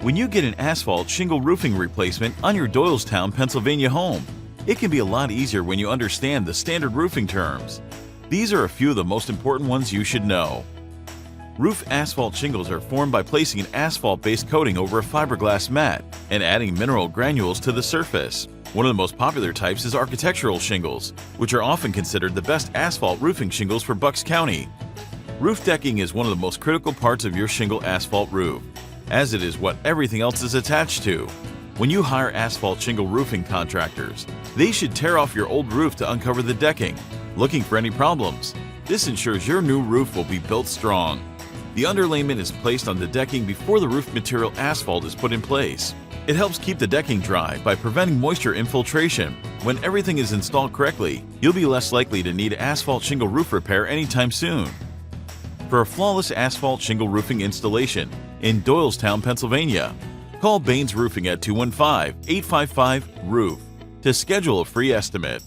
When you get an asphalt shingle roofing replacement on your Doylestown, Pennsylvania home, it can be a lot easier when you understand the standard roofing terms. These are a few of the most important ones you should know. Roof asphalt shingles are formed by placing an asphalt-based coating over a fiberglass mat and adding mineral granules to the surface. One of the most popular types is architectural shingles, which are often considered the best asphalt roofing shingles for Bucks County. Roof decking is one of the most critical parts of your shingle asphalt roof, as it is what everything else is attached to. When you hire asphalt shingle roofing contractors, they should tear off your old roof to uncover the decking, looking for any problems. This ensures your new roof will be built strong. The underlayment is placed on the decking before the roof material asphalt is put in place. It helps keep the decking dry by preventing moisture infiltration. When everything is installed correctly, you'll be less likely to need asphalt shingle roof repair anytime soon. For a flawless asphalt shingle roofing installation in Doylestown, Pennsylvania, call Baines Roofing at 215-855-ROOF to schedule a free estimate.